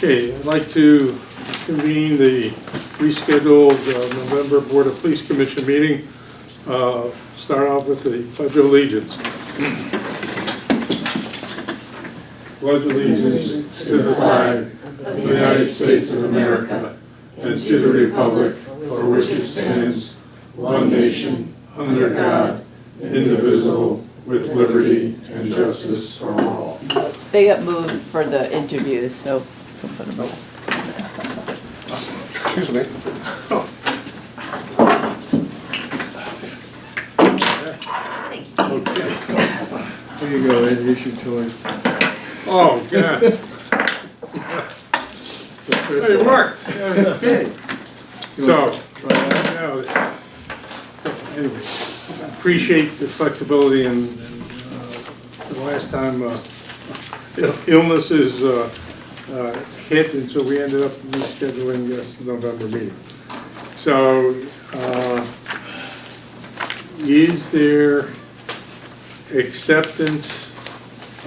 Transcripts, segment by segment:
Okay, I'd like to convene the rescheduled November Board of Police Commission meeting. Start off with the Pledge of Allegiance. Pledge allegiance to the flag of the United States of America and to the republic for which it stands, one nation, under God, indivisible, with liberty and justice for all. They got moved for the interviews, so we'll put them up. Excuse me. Okay. Here you go, introduce your toy. Oh, God. It's official. It worked. Okay. So, anyway, appreciate the flexibility and the last time illnesses hit, and so we ended up rescheduling this November meeting. So, is there acceptance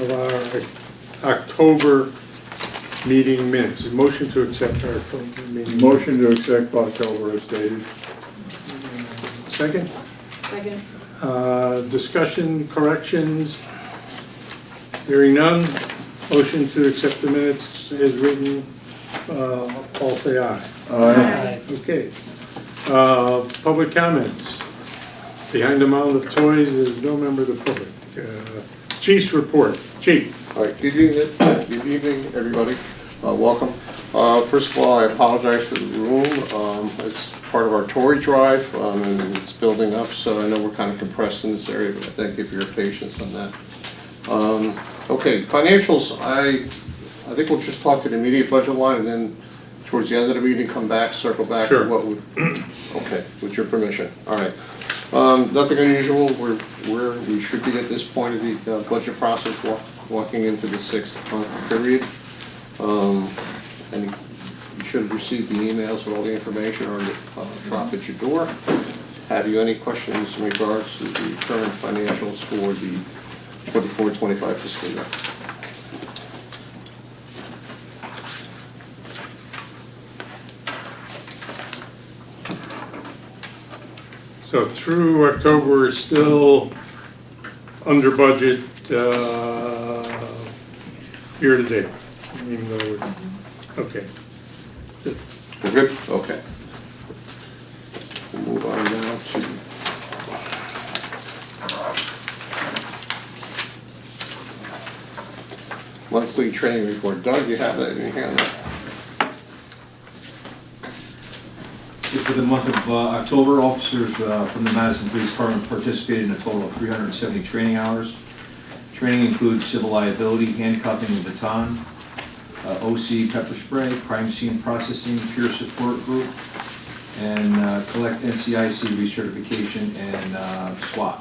of our October meeting minutes? Motion to accept our October meeting. Motion to accept October as stated. Second? Second. Discussion, corrections? Hearing none. Motion to accept the minutes as written. All say aye. Aye. Okay. Public comments. Behind the mound of toys, there's no member of the public. Chief's report. Chief. All right, good evening, everybody. Welcome. First of all, I apologize for the room. It's part of our Tory drive, and it's building up, so I know we're kind of compressed in this area, but thank you for your patience on that. Okay, financials, I think we'll just talk to the immediate budget line, and then towards the end of the meeting, come back, circle back Sure. to what would, okay, with your permission. All right. Nothing unusual. We should be at this point of the budget process, walking into the 6th-month period. And you should have received the emails with all the information or drop at your door. Have you any questions in regards to the current financials for the 24-25 fiscal year? So through October, we're still under budget year to date, even though we're, okay. We're good? Okay. We'll move on now to monthly training report. Doug, you have that in your hand. For the month of October, officers from the Madison Police Department participated in a total of 370 training hours. Training includes civil liability, handcuffing and baton, OC pepper spray, crime scene processing, peer support group, and collect NCIC recertification and SWAT.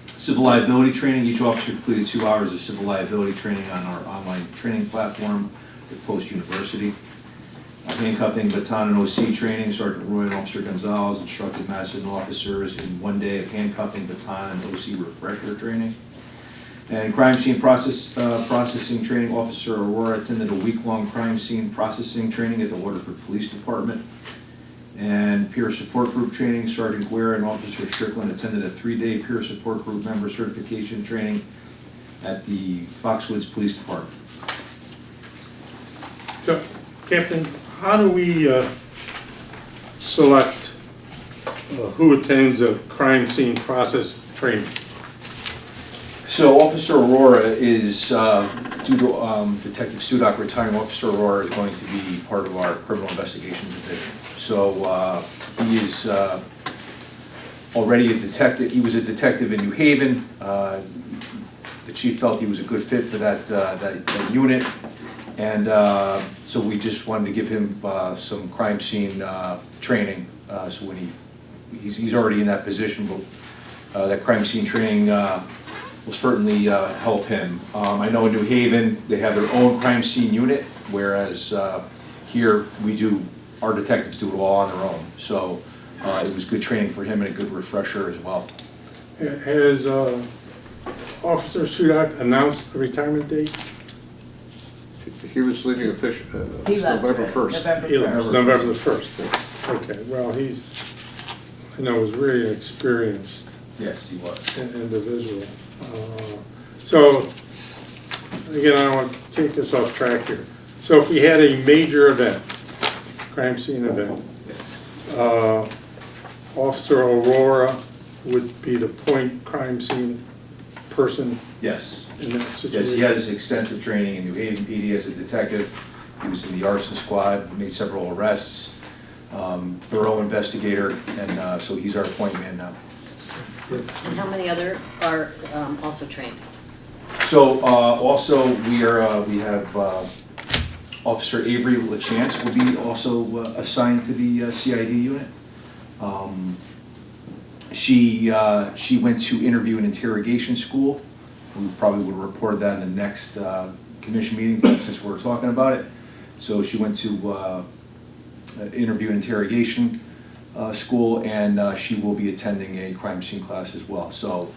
Civil liability training, each officer completed 2 hours of civil liability training on our online training platform at Post University. Handcuffing, baton, and OC training, Sergeant Roy and Officer Gonzalez instructed Madison officers in 1 day of handcuffing, baton, and OC refresher training. And crime scene processing training, Officer Aurora attended a week-long crime scene processing training at the Waterford Police Department. And peer support group training, Sergeant Guerra and Officer Strickland attended a 3-day peer support group member certification training at the Foxwoods Police Department. So, Captain, how do we select who attends a crime scene process training? So Officer Aurora is, due to Detective Sudak retiring, Officer Aurora is going to be part of our criminal investigation division. So he is already a detective. He was a detective in New Haven. The chief felt he was a good fit for that unit. And so we just wanted to give him some crime scene training. So when he's already in that position, but that crime scene training will certainly help him. I know in New Haven they have their own crime scene unit, whereas here our detectives do it all on their own. So it was good training for him and a good refresher as well. Has Officer Sudak announced the retirement date? He was leaving official, He left November 1st. November He left 1st. November the 1st. Okay, well, I know, was really an experienced Yes, he was. individual. So, again, I don't want to take us off track here. So if we had a major event, crime scene event, Officer Aurora would be the point crime scene person Yes. in that Yes, situation? he has extensive training in New Haven PD as a detective. He was in the arson squad, made several arrests, thorough investigator, and so he's our point man now. And how many other are also trained? So also, we have Officer Avery LaChance will be also assigned to the CID unit. She went to interview and interrogation school. We probably would have reported that in the next commission meeting, but since we're talking about it. So she went to interview and interrogation school, and she will be attending a crime scene class as well. So,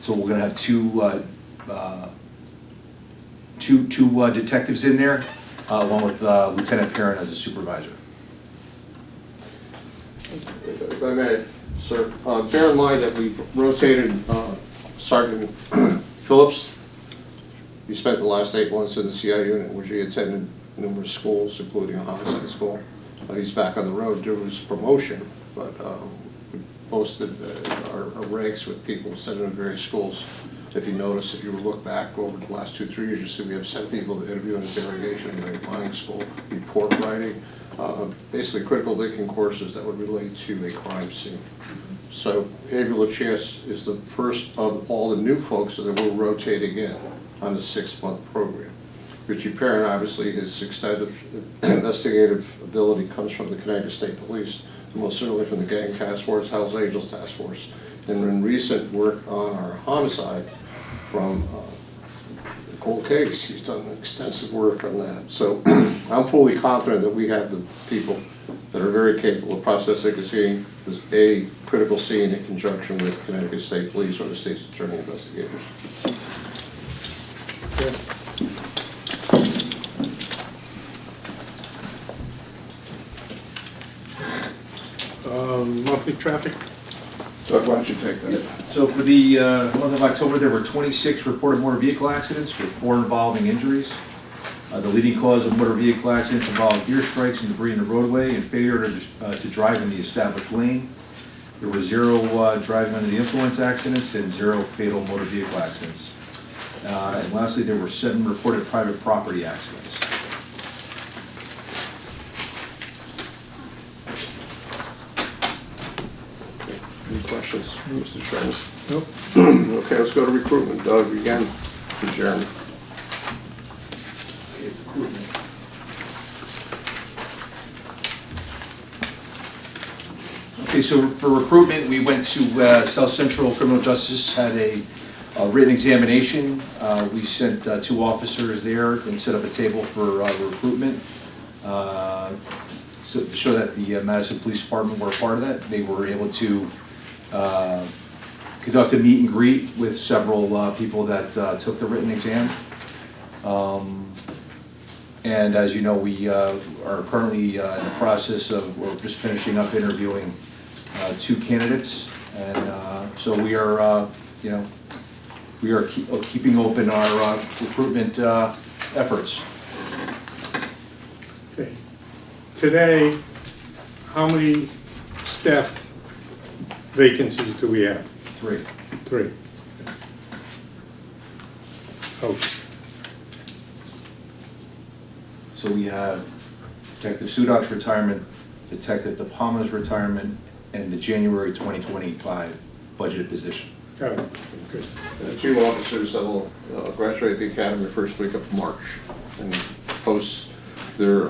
so we're gonna have two detectives in there, along with Lieutenant Perrin as a supervisor. If I may, sir, bear in mind that we rotated Sergeant Phillips. He spent the last 8 months in the CI unit, which he attended numerous schools, including a homicide school. He's back on the road due to his promotion, but we posted our ranks with people sent in various schools. If you notice, if you look back over the last 2-3 years, you see we have sent people to interview and interrogation, mining school, report writing, basically critical thinking courses that would relate to a crime scene. So Avery LaChance is the first of all the new folks that we're rotating in on the 6-month program. Richie Perrin, obviously, his extensive investigative ability comes from the Connecticut State Police, and most certainly from the Gang Task Force, Hells Angels Task Force, and in recent work on our homicide from the cold case. He's done extensive work on that. So I'm fully confident that we have the people that are very capable of processing a scene, a critical scene in conjunction with Connecticut State Police or the state's attorney investigators. Monthly traffic? Doug, why don't you take that? So for the month of October, there were 26 reported motor vehicle accidents with 4 involving injuries. The leading cause of motor vehicle accidents involved gear strikes and debris in the roadway and failure to drive in the established lane. There were 0 driving under the influence accidents and 0 fatal motor vehicle accidents. And lastly, there were 7 reported private property accidents. Any questions, Mr. Chairman? Nope. Okay, let's go to recruitment. Doug, again, for Jeremy. Okay, so for recruitment, we went to South Central Criminal Justice, had a written examination. We sent 2 officers there and set up a table for recruitment. So to show that the Madison Police Department were a part of that, they were able to conduct a meet and greet with several people that took the written exam. And as you know, we are currently in the process of, we're just finishing up interviewing 2 candidates. And so we are, you know, we are keeping open our recruitment efforts. Okay. Today, how many staff vacancies do we have? 3. 3. Oh, So we have Detective Sudak's retirement, Detective De Palma's retirement, and the January 2025 budgeted position. got it. Good. 2 officers that will graduate the academy first week of March and post their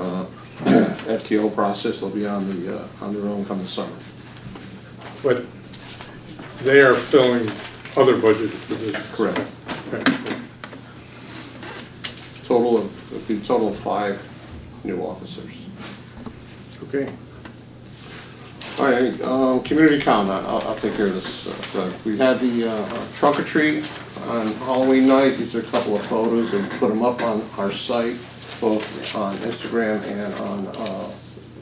FTO process. They'll be on their own come the summer. But they are filling other budget positions. Correct. Okay. Total of 5 new officers. Okay. All right, community comment. I'll take care of this. We had the trunk or treat on Halloween night. These are a couple of photos and put them up on our site, both on Instagram and on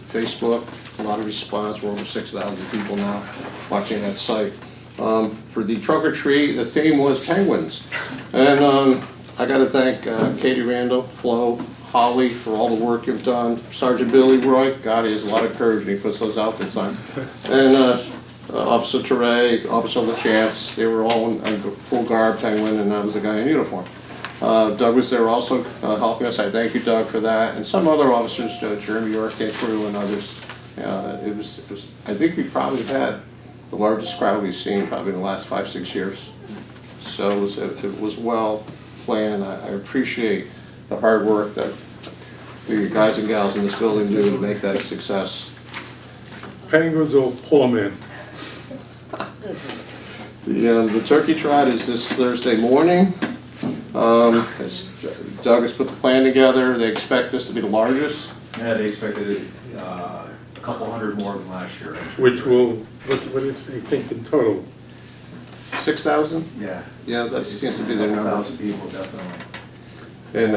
Facebook. A lot of response. We're over 6,000 people now watching that site. For the trunk or treat, the theme was penguins. And I got to thank Katie Randall, Flo, Holly for all the work you've done. Sergeant Billy Roy, God, he has a lot of courage when he puts those outfits on. And Officer Teray, Officer LaChance, they were all in full garb, penguin, and I was the guy in uniform. Doug was there also helping us. I thank you, Doug, for that. And some other officers, Jeremy York came through and others. It was, I think we probably had the largest crowd we've seen probably in the last 5-6 years. So it was well planned. I appreciate the hard work that the guys and gals in this building do to make that a success. Penguins will pull them in. The turkey trot is this Thursday morning. Doug has put the plan together. They expect this to be the largest. Yeah, they expected it, a couple hundred more than last year, actually. Which will, what do they think in total? 6,000? Yeah. Yeah, that seems to be their number. 1,000 people, definitely. And,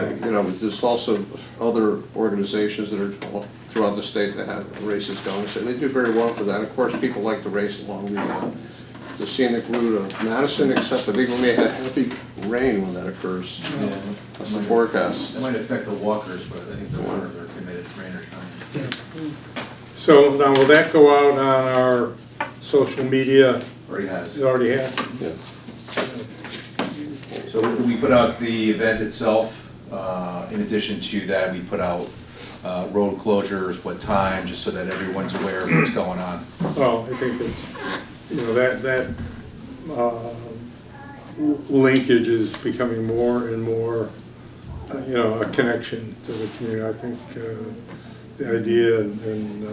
there's also other organizations that are throughout the state that have races going, so they do very well for that. Of course, people like to race along the scenic route of Madison, except I think we may have heavy rain when that occurs. Yeah. That's the forecast. It might affect the walkers, but I think the runners are committed, rain or shine. So now will that go out on our social media? Already has. It already has? Yeah. So we put out the event itself. In addition to that, we put out road closures, what time, just so that everyone's aware of what's going on. Well, I think it's, that linkage is becoming more and more, a connection to the community. I think the idea and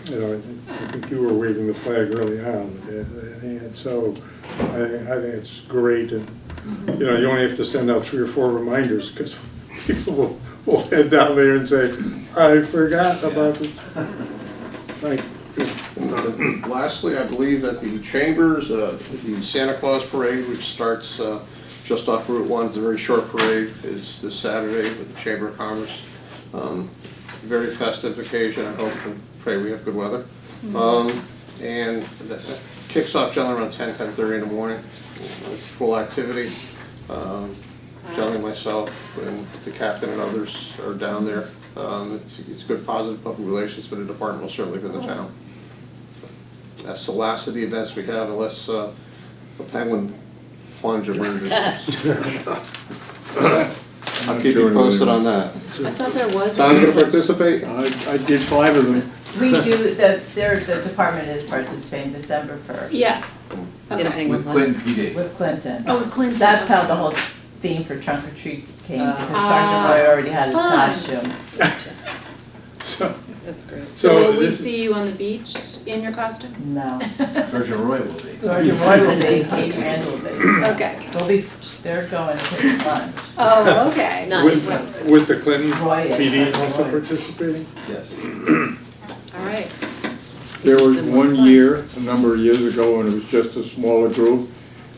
I think you were waving the flag early on, and so I think it's great, and you only have to send out 3 or 4 reminders because people will head down there and say, I forgot about this. Thank you. Lastly, I believe that the Chambers, the Santa Claus Parade, which starts just off Route 1, it's a very short parade, is this Saturday with the Chamber of Commerce. Very festive occasion. I hope and pray we have good weather. And that kicks off generally around 10:30 in the morning. It's full activity. Generally myself and the captain and others are down there. It's good positive public relations for the department, certainly for the town. So that's the last of the events we have, unless the penguin plunge emerges. I'll keep you posted on that. I thought there was. Tom's gonna participate? I did 5 of them. We do, the department is participating December 1st. Yeah. Get a Okay. penguin With flag. Clinton PD. With Clinton. Oh, with Clinton. That's how the whole theme for trunk or treat came, because Ah. Sergeant Roy already had his Fun. costume. So, That's great. So will we this- see you on the beach in your costume? No. Sergeant Roy will be. Sergeant Roy will be, Katie Randall will be. Okay. They're going to take lunch. Oh, okay. Not with the Clinton Roy, PD yes. also participating? Yes. All right. There was Then one what's fun? year, a number of years ago, when it was just a smaller group,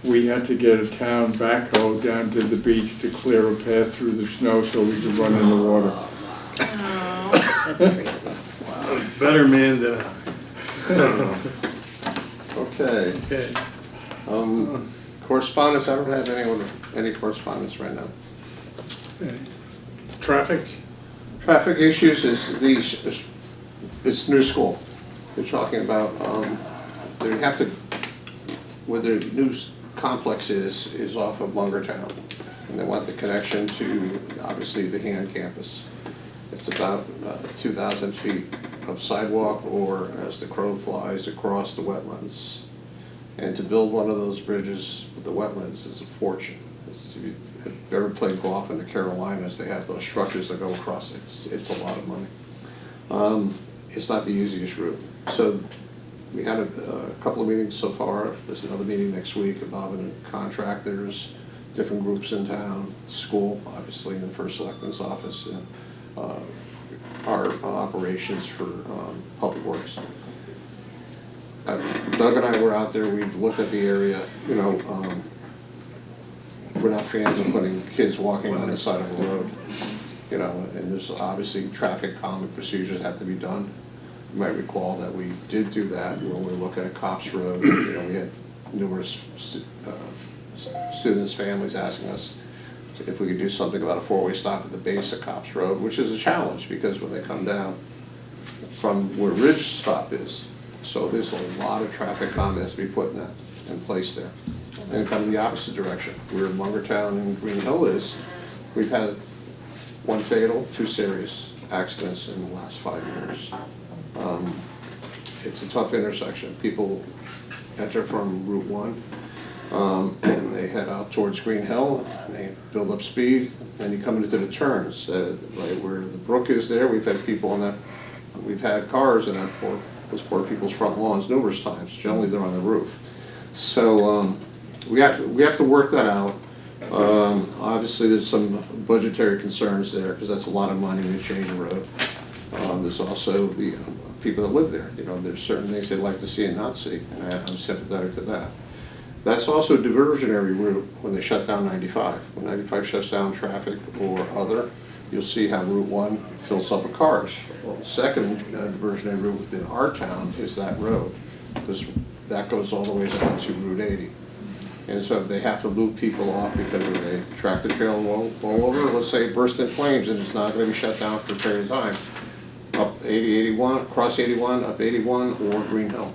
we had to get a town backhoe down to the beach to clear a path through the snow so we could run in the water. Oh. That's crazy. Better man than I. Okay. Okay. Correspondence, I don't have any correspondence right now. Traffic? Traffic issues is it's new school. They're talking about, they have to, where the new complex is off of Lungertown. And they want the connection to, obviously, the Han campus. It's about 2,000 feet of sidewalk, or as the crow flies, across the wetlands. And to build one of those bridges with the wetlands is a fortune. If you've ever played golf in the Carolinas, they have those structures that go across. It's a lot of money. It's not the easiest route. So we had a couple of meetings so far. There's another meeting next week involving contractors, different groups in town, school, obviously, in the first selectman's office, and our operations for public works. Doug and I were out there. We've looked at the area. we're not fans of putting kids walking on the side of a road, you know, and there's obviously traffic calming procedures have to be done. You might recall that we did do that when we were looking at Cops Road. You know, we had numerous students' families asking us if we could do something about a four-way stop at the base of Cops Road, which is a challenge because when they come down from where Ridge Stop is, so there's a lot of traffic calm that has to be put in place there. And come the opposite direction, where Mungertown and Green Hill is, we've had 1 fatal, 2 serious accidents in the last 5 years. It's a tough intersection. People enter from Route 1, and they head out towards Green Hill, and they build up speed, and you come into the turns, right where the brook is there. We've had people on that, we've had cars in those poor people's front lawns numerous times. Generally, they're on the roof. So we have to work that out. Obviously, there's some budgetary concerns there because that's a lot of money to change a road. There's also the people that live there. You know, there's certain things they'd like to see and not see, and I'm sympathetic to that. That's also a diversionary route when they shut down 95. When 95 shuts down traffic or other, you'll see how Route 1 fills up with cars. Well, the second diversionary route within our town is that road, because that goes all the way down to Route 80. And so if they have to loop people off because of a tractor trailer roll over, let's say it burst in flames and it's not going to be shut down for a period of time, up 80, 81, across 81, up 81, or Green Hill,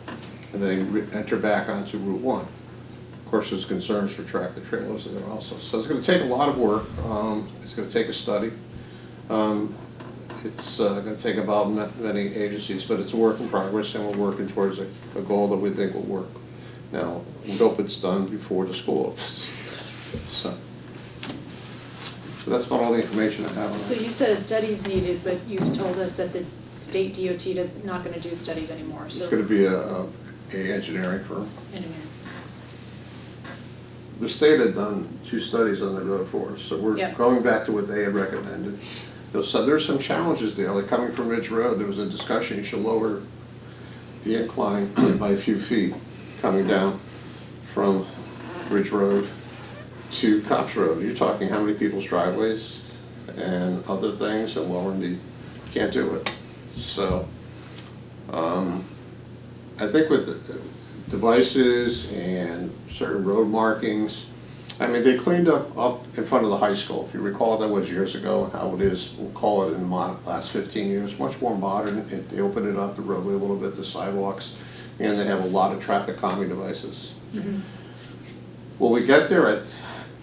and then enter back onto Route 1. Of course, there's concerns for tractor trailers there also. So it's going to take a lot of work. It's going to take a study. It's going to take about many agencies, but it's a work in progress, and we're working towards a goal that we think will work. Now, we hope it's done before the school opens. So that's about all the information I have on So that. you said a study's needed, but you've told us that the state DOT is not gonna do studies anymore, so. It's going to be a engineering firm. Anyway. The state had done 2 studies on the road for us, so we're Yep. going back to what they had recommended. So there's some challenges there, like coming from Ridge Road, there was a discussion, you should lower the incline by a few feet coming down from Ridge Road to Cops Road. You're talking how many people's driveways and other things, and lowering the, can't do it. So, I think with the devices and certain road markings, I mean, they cleaned up in front of the high school. If you recall, that was years ago, how it is, we'll call it in the last 15 years, much more modern. They opened it up, the roadway a little bit, the sidewalks, and they have a lot of traffic calming devices. Mm-hmm. Will we get there?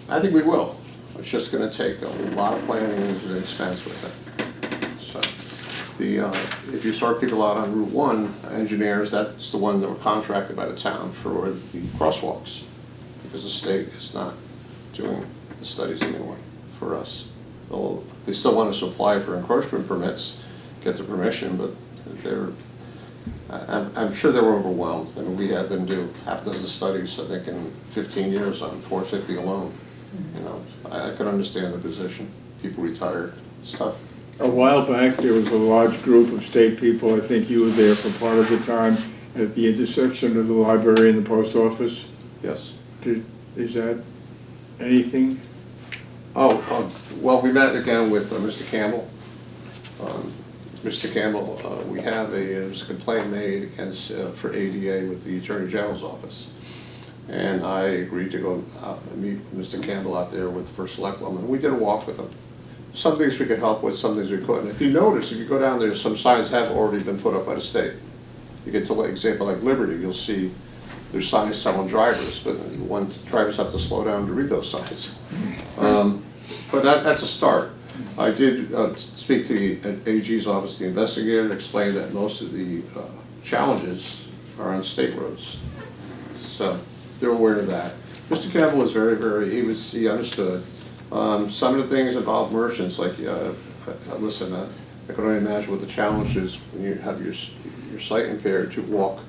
I think we will. It's just going to take a lot of planning and expense with it. So, if you start people out on Route 1, engineers, that's the one that were contracted by the town for the crosswalks, because the state is not doing the studies anymore for us. Well, they still want us to apply for encroachment permits, get the permission, but I'm sure they were overwhelmed. I mean, we had them do half a dozen studies, I think, in 15 years on 450 alone. You know, I could understand the position. People retired, it's tough. A while back, there was a large group of state people, I think you were there for part of the time, at the intersection of the library and the post office. Yes. Is that anything? Well, we met again with Mr. Campbell. Mr. Campbell, we have there was a complaint made against, for ADA with the Attorney General's office. And I agreed to go meet Mr. Campbell out there with the First Select Woman. We did a walk with him. Some things we could help with, some things we couldn't. If you notice, if you go down there, some signs have already been put up by the state. You get to, like, example like Liberty, you'll see there's signs telling drivers, but once drivers have to slow down to read those signs. But that's a start. I did speak to the AG's office, the investigator, and explain that most of the challenges are on state roads. So they're aware of that. Mr. Campbell is he understood. Some of the things about merchants, like, listen, I can only imagine what the challenge is when you have your sight impaired to walk,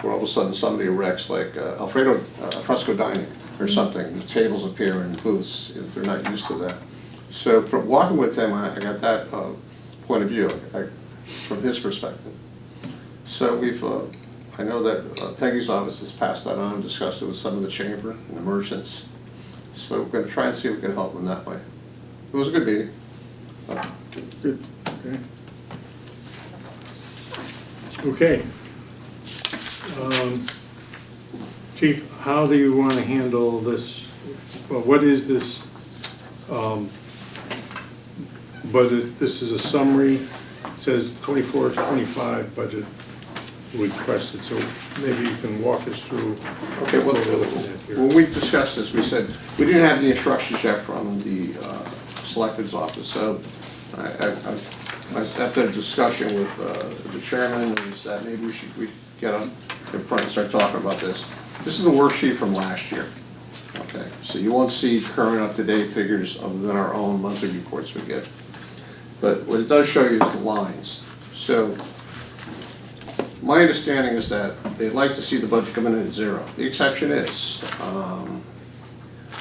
where all of a sudden somebody erects like Alfredo fresco dining or something. The tables appear in booths if they're not used to that. So from walking with him, I got that point of view from his perspective. So I know that Peggy's office has passed that on and discussed it with some of the chamber and the merchants. So we're gonna try and see if we can help them that way. It was a good meeting. Good, okay. Okay. Chief, how do you want to handle this? Well, what is this budget? This is a summary. It says 24-25 budget requested, so maybe you can walk us through Okay, well, what we're looking at here. when we discussed this, we said, we didn't have the instructions yet from the selectmen's office, so after a discussion with the chairman, is that maybe we get up in front and start talking about this. This is the worksheet from last year. Okay, so you won't see current up-to-date figures other than our own monthly reports we get. But what it does show you is the lines. So my understanding is that they'd like to see the budget come in at 0. The exception is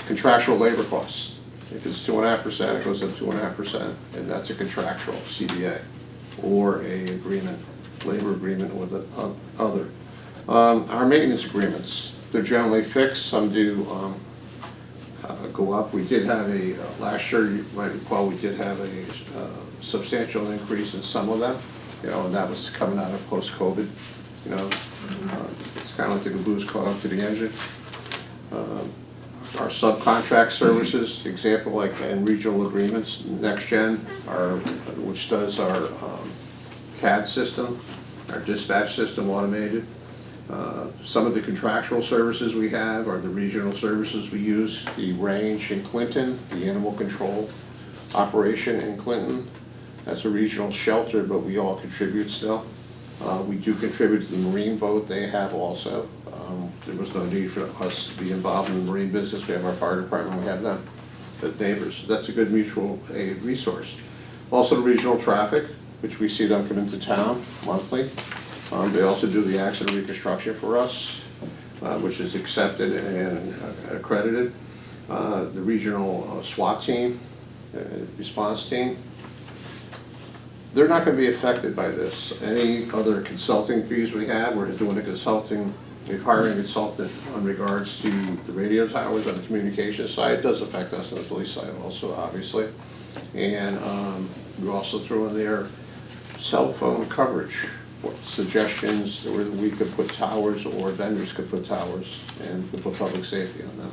contractual labor costs. If it's 2.5%, it goes up 2.5%, and that's a contractual CBA or a agreement, labor agreement with the other. Our maintenance agreements, they're generally fixed. Some do go up. We did have last year, you might recall, we did have a substantial increase in some of them, and that was coming out of post-COVID. It's kind of like the caboose caught up to the engine. Our subcontract services, example like in regional agreements, NextGen, which does our CAD system, our dispatch system automated. Some of the contractual services we have are the regional services we use, the range in Clinton, the animal control operation in Clinton. That's a regional shelter, but we all contribute still. We do contribute to the marine boat they have also. There was no need for us to be involved in the marine business. We have our fire department, we have them, the neighbors. That's a good mutual aid resource. Also the regional traffic, which we see them come into town monthly. They also do the accident reconstruction for us, which is accepted and accredited. The regional SWAT team, response team, they're not going to be affected by this. Any other consulting fees we have, we're doing a consulting, we're hiring a consultant on regards to the radio towers on the communication side. It does affect us on the police side also, obviously. And we also throw in there cell phone coverage, suggestions where we could put towers or vendors could put towers and we could put public safety on them.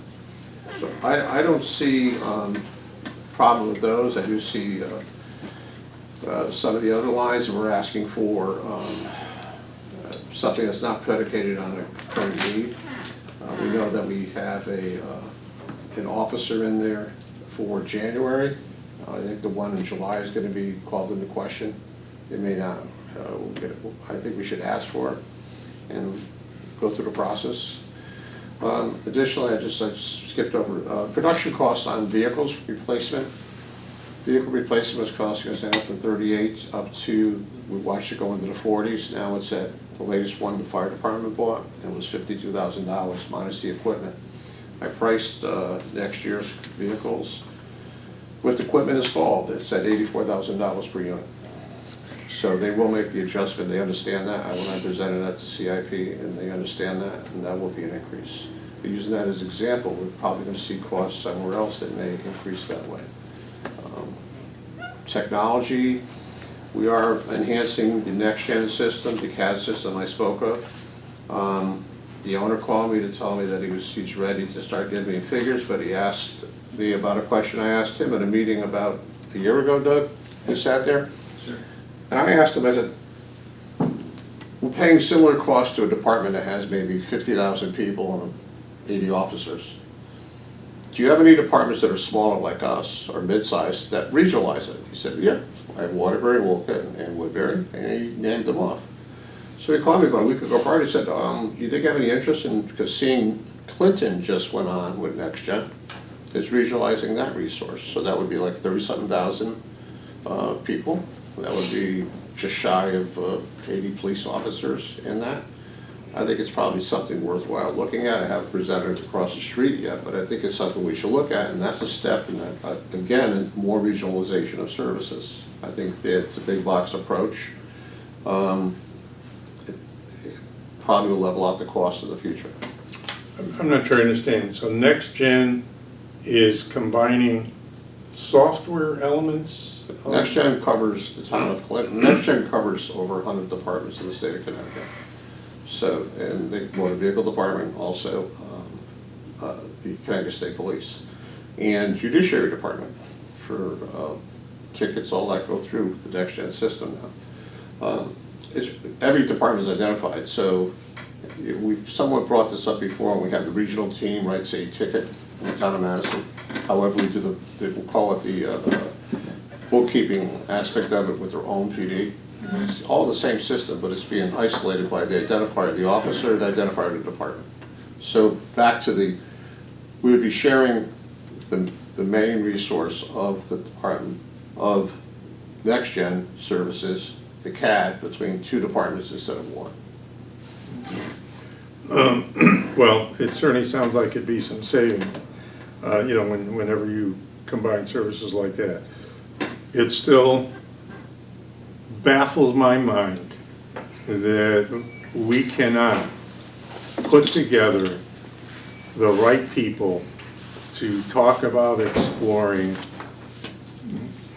So I don't see problem with those. I do see some of the other lines that we're asking for something that's not predicated on a current need. We know that we have an officer in there for January. I think the one in July is going to be called into question. It may not. I think we should ask for it and go through the process. Additionally, I skipped over production costs on vehicles replacement. Vehicle replacement was costing us anywhere from 38 up to, we watched it go into the 40s. Now it's at the latest one the fire department bought. It was $52,000 minus the equipment. I priced next year's vehicles with equipment installed. It's at $84,000 per unit. So they will make the adjustment. They understand that. When I presented that to CIP, and they understand that, and that will be an increase. But using that as an example, we're probably going to see costs somewhere else that may increase that way. Technology, we are enhancing the NextGen system, the CAD system I spoke of. The owner called me to tell me that he's ready to start giving me figures, but he asked me about a question I asked him at a meeting about a year ago, Doug. You sat there? Sure. And I asked him, I said, we're paying similar costs to a department that has maybe 50,000 people and 80 officers. Do you have any departments that are smaller like us or mid-sized that regionalize it? He said, yeah, I have Waterbury, Wolcott, and Woodbury, and he named them off. So he called me about a week ago prior. He said, do you think I have any interest in, because seeing Clinton just went on with NextGen, is regionalizing that resource. So that would be like 30-something thousand people. That would be just shy of 80 police officers in that. I think it's probably something worthwhile looking at. I haven't presented it across the street yet, but I think it's something we should look at, and that's a step in that, again, in more regionalization of services. I think that it's a big box approach. It probably will level out the cost of the future. I'm not sure I understand. So NextGen is combining software elements. Next Gen covers the town of Clinton. Next Gen covers over 100 departments in the state of Connecticut. So, and the motor vehicle department, also the Connecticut State Police, and judiciary department for tickets, all that go through the Next Gen system now. Every department is identified, so we've somewhat brought this up before, and we have the regional team writes a ticket in the town of Madison. However, we do we'll call it the bookkeeping aspect of it with their own PD. It's all the same system, but it's being isolated by the identifier of the officer, the identifier of the department. So back to we would be sharing the main resource of the Department of Next Gen Services, the CAD, between two departments instead of one. Well, it certainly sounds like it'd be some saving, you know, whenever you combine services like that. It still baffles my mind that we cannot put together the right people to talk about exploring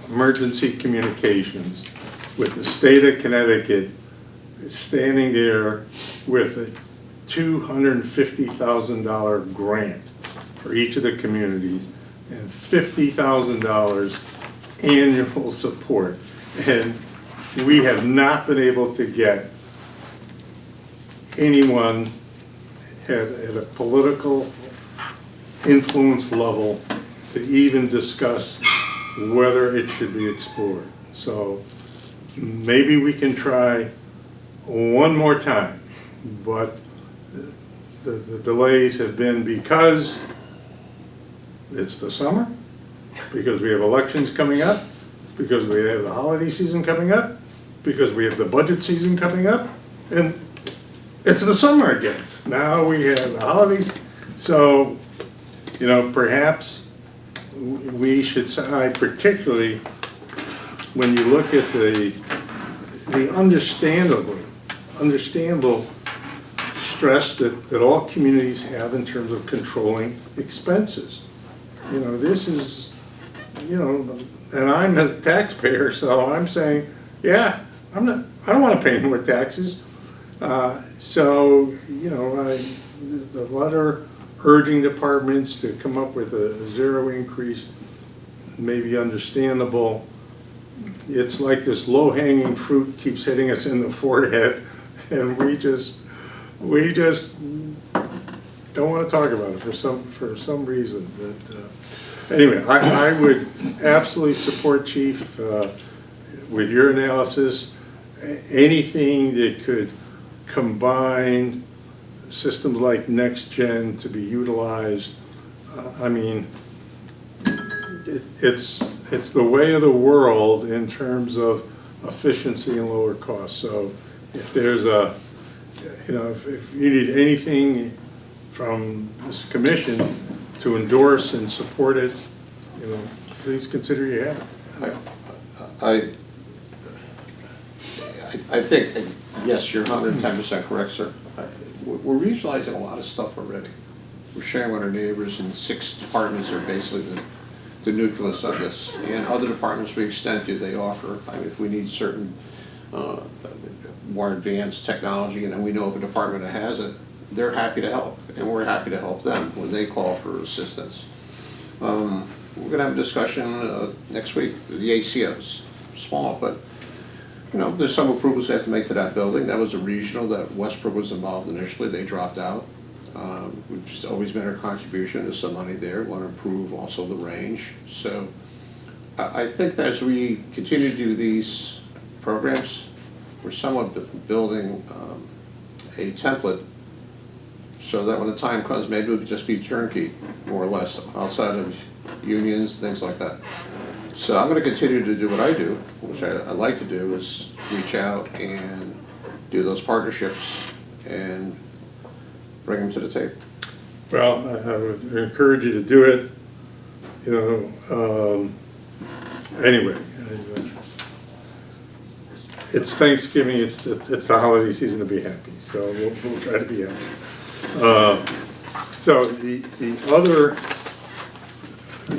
emergency communications with the state of Connecticut standing there with a $250,000 grant for each of the communities and $50,000 annual support. And we have not been able to get anyone at a political influence level to even discuss whether it should be explored. So maybe we can try one more time, but the delays have been because it's the summer, because we have elections coming up, because we have the holiday season coming up, because we have the budget season coming up, and it's the summer again. Now we have the holidays. So, you know, perhaps we should say, particularly when you look at the understandable stress that all communities have in terms of controlling expenses. You know, this is, you know, and I'm a taxpayer, so I'm saying, yeah, I don't want to pay any more taxes. So, you know, the letter urging departments to come up with a zero increase may be understandable. It's like this low-hanging fruit keeps hitting us in the forehead, and we just don't want to talk about it for some reason. Anyway, I would absolutely support, Chief, with your analysis. Anything that could combine systems like Next Gen to be utilized. I mean, it's the way of the world in terms of efficiency and lower costs. So if there's you know, if you need anything from this commission to endorse and support it, you know, please consider you have it. I think, yes, you're 110% correct, sir. We're regionalizing a lot of stuff already. We're sharing with our neighbors, and 6 departments are basically the nucleus of this. And other departments we extend to, they offer, I mean, if we need certain more advanced technology, and then we know of a department that has it, they're happy to help, and we're happy to help them when they call for assistance. We're going to have a discussion next week, the ACOs, small, but you know, there's some approvals they have to make to that building. That was a regional that Westbrook was involved initially. They dropped out. We've just always made our contribution. There's some money there. We want to improve also the range. So I think that as we continue to do these programs, we're somewhat building a template so that when the time comes, maybe it would just be turnkey, more or less, outside of unions, things like that. So I'm going to continue to do what I do, which I like to do, is reach out and do those partnerships and bring them to the table. Well, I would encourage you to do it. You know, anyway, it's Thanksgiving. It's the holiday season to be happy. So we'll try to be happy. So the other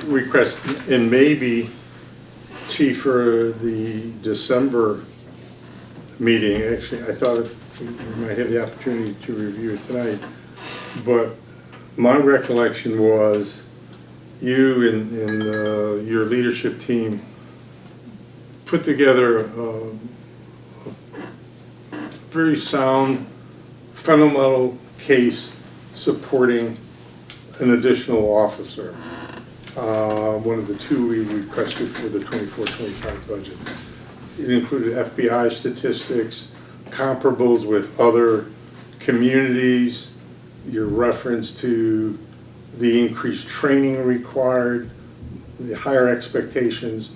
request, and maybe, Chief, for the December meeting, actually, I thought we might have the opportunity to review it tonight, but my recollection was you and your leadership team put together a very sound, fundamental case supporting an additional officer. One of the two we requested for the 24-25 budget. It included FBI statistics, comparables with other communities, your reference to the increased training required, the higher expectations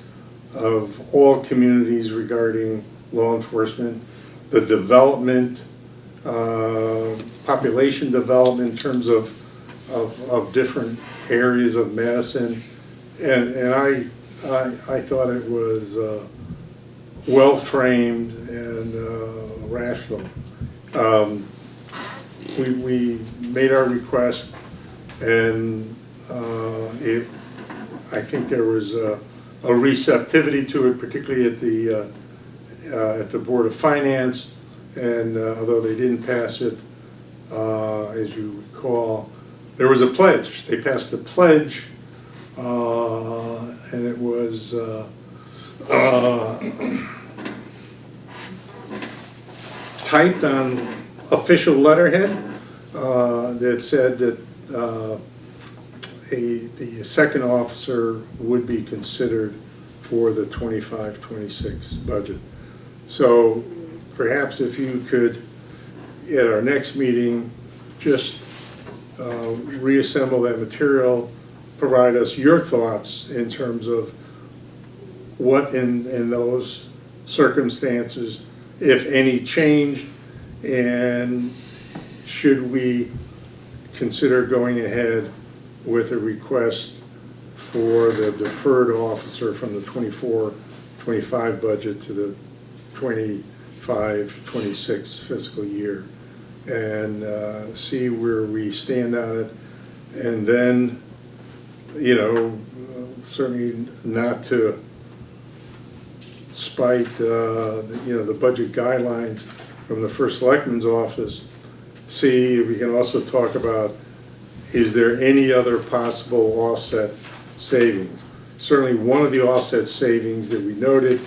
of all communities regarding law enforcement, the development, population development in terms of different areas of Madison, and I thought it was well framed and rational. We made our request, and I think there was a receptivity to it, particularly at the Board of Finance, and although they didn't pass it, as you recall, there was a pledge. They passed a pledge, and it was typed on official letterhead that said that the second officer would be considered for the 25-26 budget. So perhaps if you could, at our next meeting, just reassemble that material, provide us your thoughts in terms of what in those circumstances, if any, changed, and should we consider going ahead with a request for the deferred officer from the 24-25 budget to the 25-26 fiscal year, and see where we stand on it. And then, you know, certainly not to spite you know, the budget guidelines from the First Selectman's office, see if we can also talk about, is there any other possible offset savings? Certainly one of the offset savings that we noted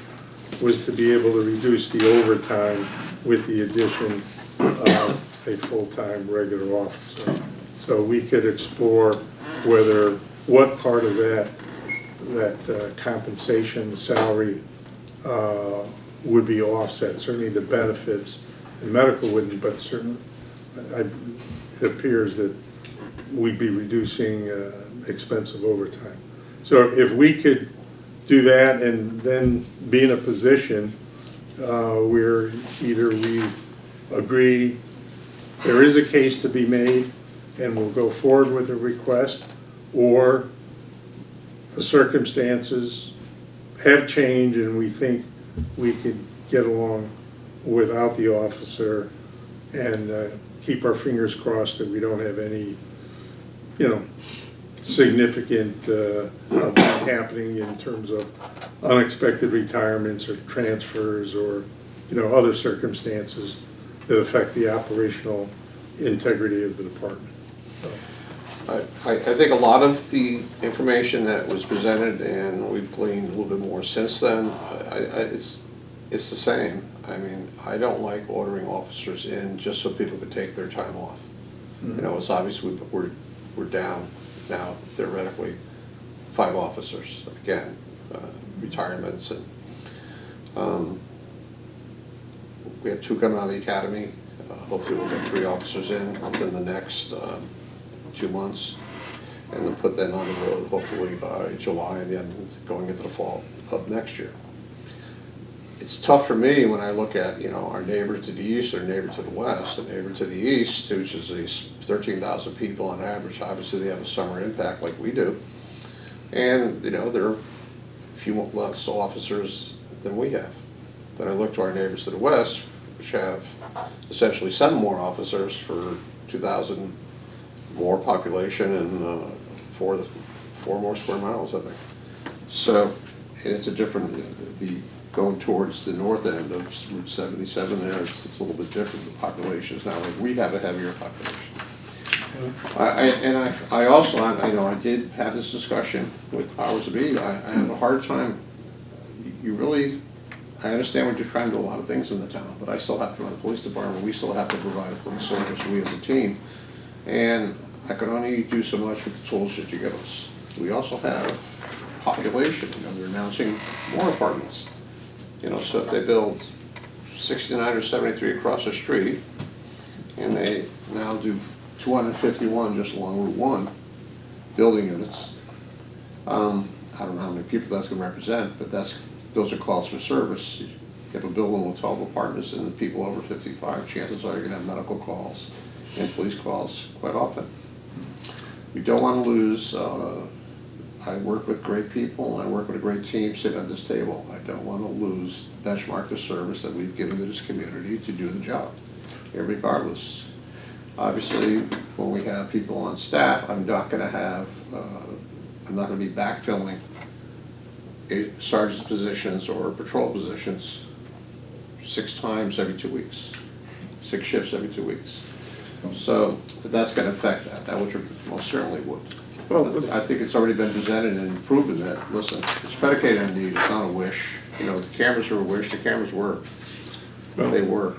was to be able to reduce the overtime with the addition of a full-time regular officer. So we could explore whether, what part of that compensation, salary, would be offset. Certainly the benefits and medical wouldn't, but certainly it appears that we'd be reducing expensive overtime. So if we could do that and then be in a position where either we agree there is a case to be made and we'll go forward with a request, or the circumstances have changed and we think we could get along without the officer, and keep our fingers crossed that we don't have any, you know, significant event happening in terms of unexpected retirements or transfers or, you know, other circumstances that affect the operational integrity of the department. So. I think a lot of the information that was presented, and we've gleaned a little bit more since then, it's the same. I mean, I don't like ordering officers in just so people could take their time off. Mm-hmm. You know, it's obvious we're down now, theoretically, 5 officers, again, retirements, and we have 2 coming out of the academy. Hopefully we'll get 3 officers in within the next 2 months, and then put them on the road hopefully by July, and then going into the fall of next year. It's tough for me when I look at, you know, our neighbor to the east, our neighbor to the west, the neighbor to the east, which is these 13,000 people on average. Obviously they have a summer impact like we do, and you know, there are a few less officers than we have. Then I look to our neighbors to the west, which have essentially 7 more officers for 2,000 more population and 4 4 more square miles, I think. So, and it's a different, the, going towards the north end of Route 77 there, it's a little bit different, the populations now, like we have a heavier population. I also, I did have this discussion with powers that be. I have a hard time, you really, I understand what you're trying to do a lot of things in the town, but I still have to run a police department, we still have to provide a police service, we as a team. And I can only do so much with the tools that you give us. We also have population, they're announcing more apartments. So if they build 69 or 73 across the street, and they now do 251 just along Route 1 building units. I don't know how many people that's going to represent, but those are calls for service. You have a building with 12 apartments and people over 55, chances are you're going to have medical calls and police calls quite often. We don't want to lose, I work with great people and I work with a great team sitting at this table. I don't want to lose benchmark the service that we've given to this community to do the job, regardless. Obviously, when we have people on staff, I'm not going to be backfilling sergeant's positions or patrol positions 6 times every 2 weeks, 6 shifts every 2 weeks. So that's going to affect that. That would most certainly would. Well, I think it's already been presented and proven that, listen, it's predicated on need, it's not a wish. The cameras are a wish, the cameras work. Well, they work.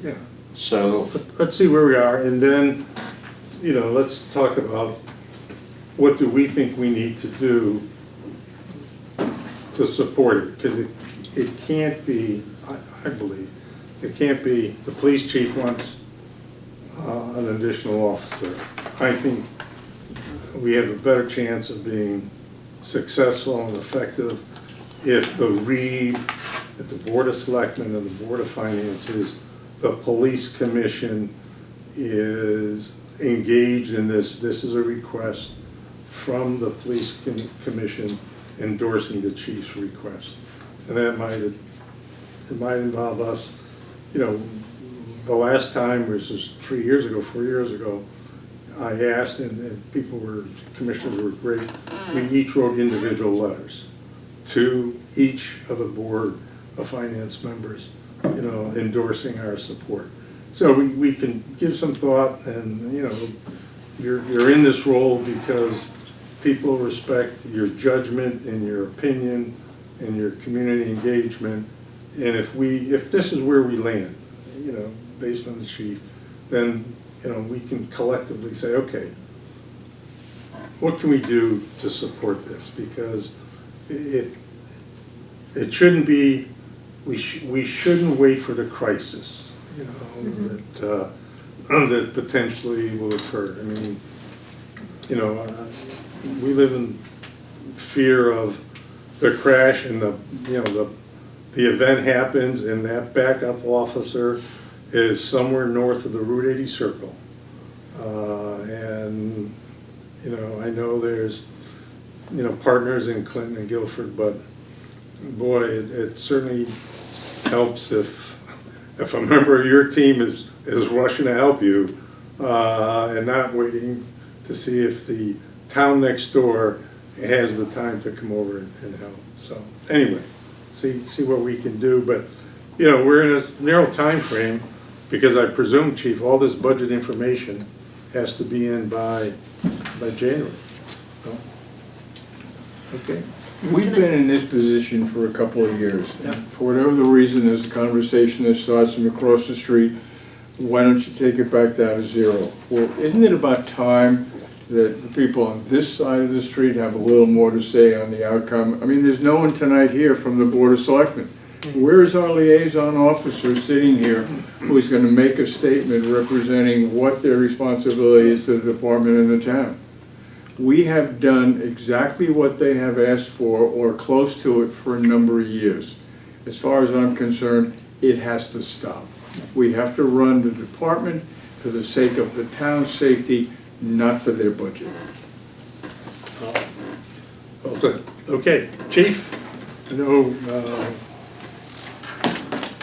Yeah. So let's see where we are, and then, let's talk about what do we think we need to do to support it, because it can't be, I believe, it can't be the police chief wants an additional officer. I think we have a better chance of being successful and effective if the read at the Board of Selectmen and the Board of Finances, the police commission is engaged in this. This is a request from the police commission endorsing the chief's request. And that might involve us, the last time, which was 3 years ago, 4 years ago, I asked, and commissioners were great, we each wrote individual letters to each of the Board of Finance members, endorsing our support. So we can give some thought, and you're in this role because people respect your judgment and your opinion and your community engagement. And if this is where we land, based on the chief, then we can collectively say, okay, what can we do to support this? Because it shouldn't be, we shouldn't wait for the crisis, that potentially will occur. I mean, we live in fear of the crash, and the event happens, and that backup officer is somewhere north of the Route 80 circle. And I know there's partners in Clinton and Guilford, but boy, it certainly helps if a member of your team is rushing to help you, and not waiting to see if the town next door has the time to come over and help. So anyway, see what we can do. But we're in a narrow time frame, because I presume, Chief, all this budget information has to be in by January. So, okay. We've been in this position for a couple of years. Yeah. For whatever the reason, there's a conversation that starts from across the street, why don't you take it back down to 0? Well, isn't it about time that the people on this side of the street have a little more to say on the outcome? I mean, there's no one tonight here from the Board of Selectmen. Where is our liaison officer sitting here who's going to make a statement representing what their responsibility is to the department and the town? We have done exactly what they have asked for, or close to it, for a number of years. As far as I'm concerned, it has to stop. We have to run the department for the sake of the town's safety, not for their budget. Well said. Okay, Chief,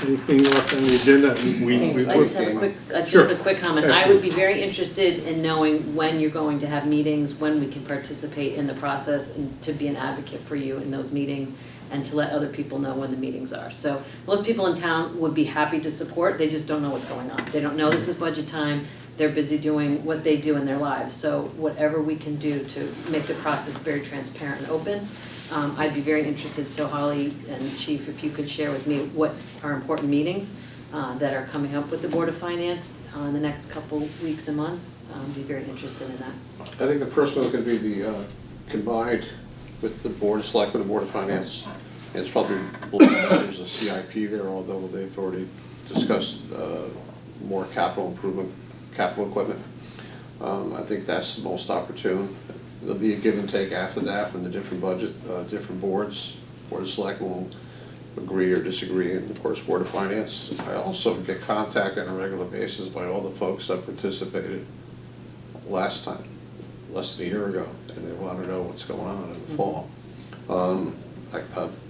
Anything else on the agenda? We I just looked. have a quick, Sure. just a quick comment. I would be very interested in knowing when you're going to have meetings, when we can participate in the process, and to be an advocate for you in those meetings, and to let other people know when the meetings are. So most people in town would be happy to support, they just don't know what's going on. They don't know this is budget time, they're busy doing what they do in their lives. So whatever we can do to make the process very transparent and open, I'd be very interested. So Holly and Chief, if you could share with me what are important meetings that are coming up with the Board of Finance in the next couple weeks and months, I'd be very interested in that. I think the first one is going to be the combined with the Board of Selectmen and the Board of Finance. And it's probably, there's a CIP there, although they've already discussed more capital improvement, capital equipment. I think that's the most opportune. There'll be a give and take after that from the different different boards. Board of Selectmen will agree or disagree, and of course, Board of Finance. I also get contacted on a regular basis by all the folks that participated last time, less than a year ago, and they want to know what's going on in the fall.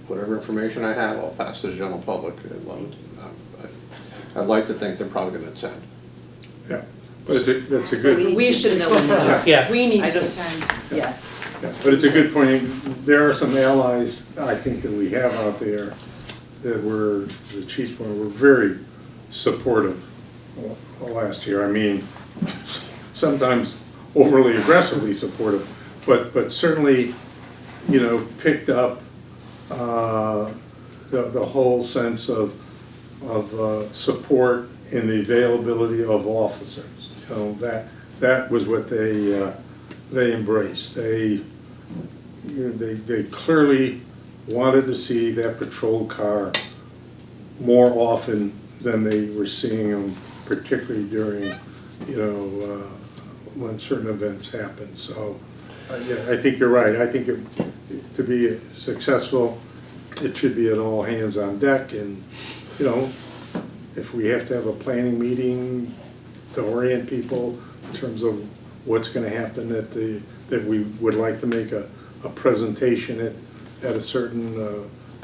Whatever information I have, I'll pass to the general public. I'd like to think they're probably going to attend. Yeah, but that's a good, We should know when it is. Yeah. We need I to just- attend. Yeah. yeah, but it's a good point. There are some allies, I think, that we have out there that were, the Chiefs were very supportive last year. I mean, sometimes overly aggressively supportive, but certainly, you know, picked up the whole sense of support in the availability of officers. You know, that was what they embraced. They clearly wanted to see that patrol car more often than they were seeing them, particularly during, you know, when certain events happen. So, yeah, I think you're right. I think to be successful, it should be an all hands on deck, and, you know, if we have to have a planning meeting to orient people in terms of what's going to happen that we would like to make a presentation at a certain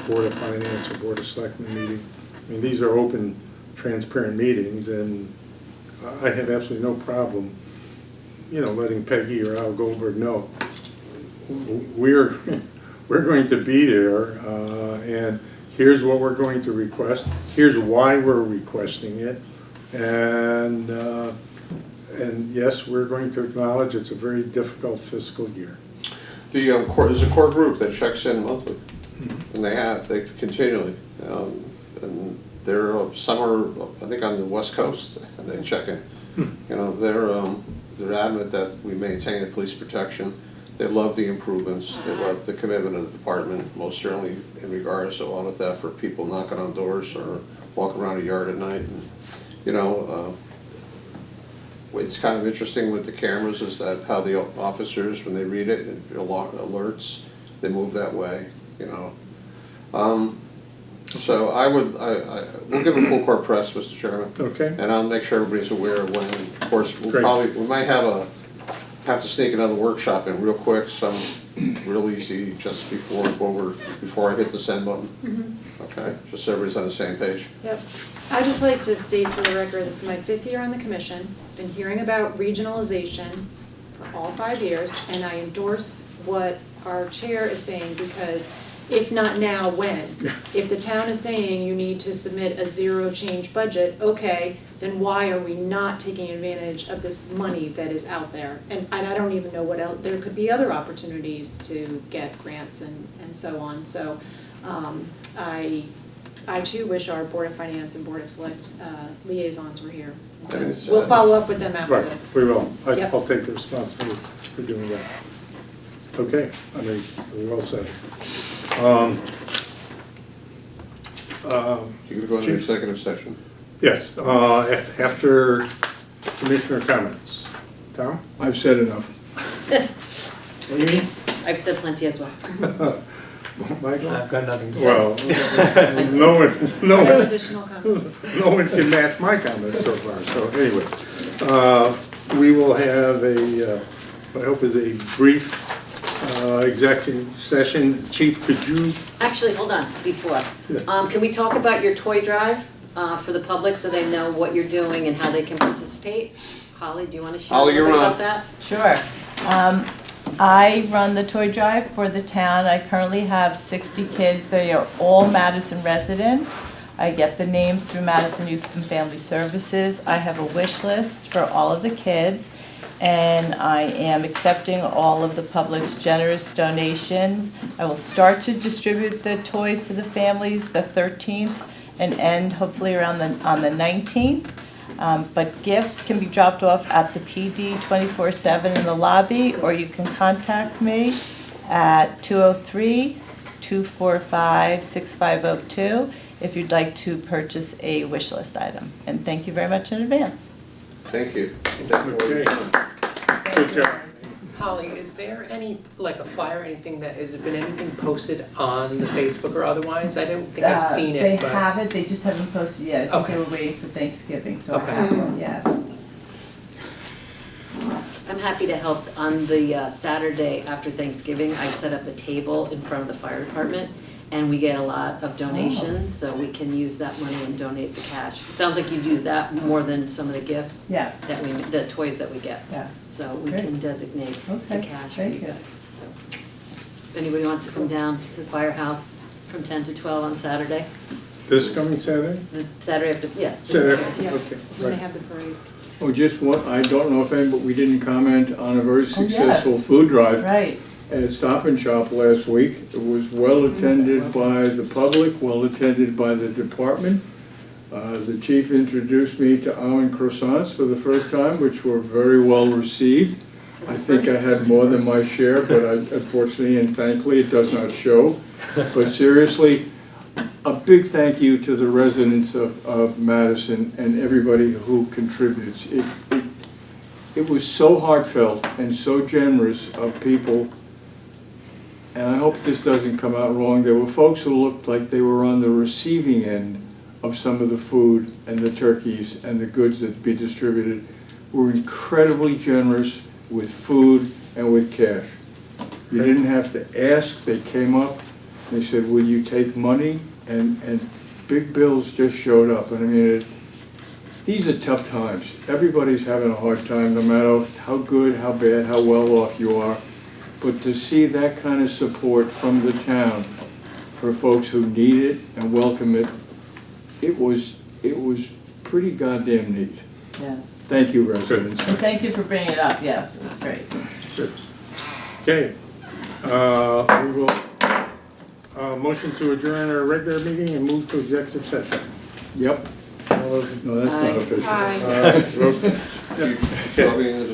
Board of Finance or Board of Selectmen meeting. I mean, these are open, transparent meetings, and I have absolutely no problem, you know, letting Peggy or Al Goldberg know we're going to be there, and here's what we're going to request. Here's why we're requesting it, and yes, we're going to acknowledge it's a very difficult fiscal year. There's a core group that checks in monthly, and they continually, and some are, I think, on the West Coast, and they check in. You know, they're adamant that we maintain the police protection. They love the improvements. They love the commitment of the department, most certainly in regards to auto theft or people knocking on doors or walking around a yard at night. And, you know, it's kind of interesting with the cameras is that how the officers, when they read it, it alerts, they move that way, you know. So we'll give a full court press, Mr. Chairman. Okay. And I'll make sure everybody's aware of when. Of course, Great. we might have to sneak another workshop in real quick, some real easy just before I hit the send button. Okay, just so everybody's on the same page. Yep. I'd just like to state for the record, this is my 5th year on the commission, been hearing about regionalization for all 5 years, and I endorse what our chair is saying, because if not now, when? If the town is saying you need to submit a zero change budget, okay, then why are we not taking advantage of this money that is out there? And I don't even know what else, there could be other opportunities to get grants and so on. So I too wish our Board of Finance and Board of Select liaisons were here. We'll follow up with them after Right, this. we will. Yep. I'll take the responsibility for doing that. Okay, I mean, we're all set. You're gonna go into executive session. Yes, after commissioner comments. Tom? I've said enough. Amy? I've said plenty as well. Michael? I've got nothing to say. Well, No additional comments. no one can match my comments so far, so anyway. We will have I hope is a brief executive session. Chief, could you? Actually, hold on, before. Yeah. Can we talk about your toy drive? for the public so they know what you're doing and how they can participate? Holly, do you want to share a Holly, little bit you're on. about that? Sure. I run the toy drive for the town. I currently have 60 kids. They are all Madison residents. I get the names through Madison Youth and Family Services. I have a wish list for all of the kids, and I am accepting all of the public's generous donations. I will start to distribute the toys to the families the 13th and end hopefully around on the 19th. But gifts can be dropped off at the PD 24/7 in the lobby, or you can contact me at 203-245-6502 if you'd like to purchase a wish list item. And thank you very much in advance. Thank you. Thank you for what you've done. Good job. Holly, is there any, like a flyer, anything that, has been anything posted on the Facebook or otherwise? I don't think I've seen They it, but. have it, they just haven't posted yet. I think they Okay. were waiting for Thanksgiving, so I Okay. have one, yes. I'm happy to help. On the Saturday after Thanksgiving, I set up a table in front of the fire department, and we get a lot of donations, so we can use that money and donate the cash. It sounds like you've used that more than some of the gifts Yes, that the toys that we get. yeah. So we Great. can designate the Okay, cash for thank you you. guys. So if anybody wants to come down to the firehouse from 10 to 12 on Saturday, This coming Saturday? Saturday after, yes. this Saturday, Saturday. Yeah. okay, When they right. have the parade. Oh, just one, I don't know if any, but we didn't comment on a very successful yes. food drive Right, at Stop and Shop last week. It was well attended by the public, well attended by the department. The chief introduced me to almond croissants for the first time, which were very well received. I think I had more than my share, but unfortunately and thankfully, it does not show. But seriously, a big thank you to the residents of Madison and everybody who contributes. It was so heartfelt and so generous of people, and I hope this doesn't come out wrong. There were folks who looked like they were on the receiving end of some of the food and the turkeys and the goods that be distributed. Were incredibly generous with food and with cash. You didn't have to ask, they came up, they said, will you take money? And big bills just showed up. And I mean, these are tough times. Everybody's having a hard time, no matter how good, how bad, how well off you are. But to see that kind of support from the town for folks who need it and welcome it, it was pretty goddamn neat. yes. Thank you, residents. And thank you for bringing it up, yes, it was great. Good. Okay, we will, motion to adjourn our regular meeting and move to executive session. Yep. All those- No, that's not Aye. official. Aye. Okay. You- I'll be in the